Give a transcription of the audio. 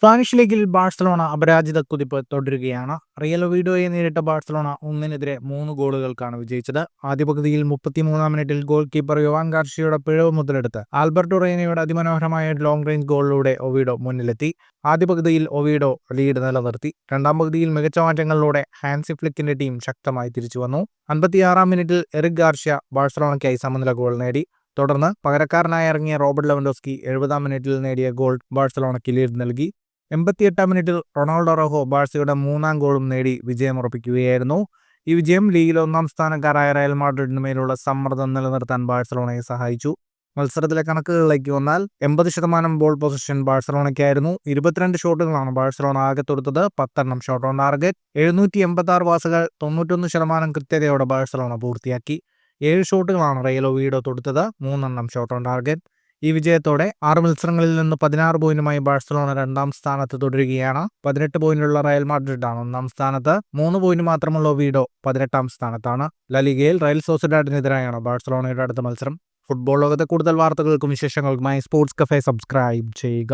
Spanish ലീഗിൽ Barcelona അപരാജിത കുതിപ്പ് തുടരുകയാണ്. റിയൽ ഒവിഡോയെ നേരിട്ട ബാഴ്സലോണ 1-നെതിരെ 3 ഗോളുകൾക്കാണ് വിജയിച്ചത്. ആദ്യ പകുതിയിൽ 33-ാം മിനിറ്റിൽ ഗോൾ കീപ്പർ യോവാൻ ഗാർഷ്യയുടെ പിഴവ് മുതലെടുത്ത് ആൽബർട്ടോ റെയ്നയുടെ അതിമനോഹരമായ ലോങ് റേഞ്ച് ഗോളിലൂടെ ഒവിഡോ മുന്നിലെത്തി. ആദ്യ പകുതിയിൽ ഒവിഡോ ലീഡ് നിലനിർത്തി. രണ്ടാം പകുതിയിൽ മികച്ച മാറ്റങ്ങളിലൂടെ ഹാൻസി ഫ്ലിക്കിന്റെ ടീം ശക്തമായി തിരിച്ചുവന്നു. 56-ാം മിനിറ്റിൽ എറിക് ഗാർഷ്യ ബാഴ്സലോണയ്ക്കായി സമനില ഗോൾ നേടി. തുടർന്ന് പകരക്കാരനായി ഇറങ്ങിയ റോബർട്ട് ലെവൻഡോസ്കി 70-ാം മിനിറ്റിൽ നേടിയ ഗോൾ ബാഴ്സലോണയ്ക്ക് ലീഡ് നൽകി. 88-ാം മിനിറ്റിൽ റൊണാൾഡോ അറൗഹോ ബാഴ്സയുടെ 3-ാം ഗോളും നേടി വിജയമുറപ്പിക്കുകയായിരുന്നു. ഈ വിജയം ലീഗിലെ 1-ാം സ്ഥാനക്കാരായ റയൽ മാഡ്രിഡിന് മേലുള്ള സമ്മർദ്ദം നിലനിർത്താൻ ബാഴ്സലോണയെ സഹായിച്ചു. മത്സരത്തിലെ കണക്കുകളിലേക്ക് വന്നാൽ 80% ബോൾ പൊസിഷൻ ബാഴ്സലോണയ്ക്കായിരുന്നു. 22 ഷോട്ടുകളാണ് ബാഴ്സലോണ ആകെ തൊടുത്തത്. 10 ഷോട്ട് ഓൺ ടാർഗറ്റ്. 786 പാസുകൾ 91% കൃത്യതയോടെ ബാഴ്സലോണ പൂർത്തിയാക്കി. 7 ഷോട്ടുകളാണ് റയൽ ഒവിഡോ തൊടുത്തത്. 3 shot on target. ഈ വിജയത്തോടെ 6 മത്സരങ്ങളിൽ നിന്ന് 16 പോയിന്റുമായി ബാഴ്സലോണ 2-ാം സ്ഥാനത്ത് തുടരുകയാണ്. 18 പോയിന്റുള്ള റയൽ മാഡ്രിഡാണ് 1-ാം സ്ഥാനത്ത്. 3 പോയിന്റ് മാത്രമുള്ള ഒവിഡോ 18-ാം സ്ഥാനത്താണ്. ലാലിഗയിൽ റയൽ സോസിഡാഡിനെതിരായാണ് ബാഴ്സലോണയുടെ അടുത്ത മത്സരം. ഫുട്ബോൾ ലോകത്തെ കൂടുതൽ വാർത്തകൾക്കും വിശേഷങ്ങൾക്കുമായി സ്പോർട്സ് കഫേ സബ്സ്ക്രൈബ് ചെയ്യുക.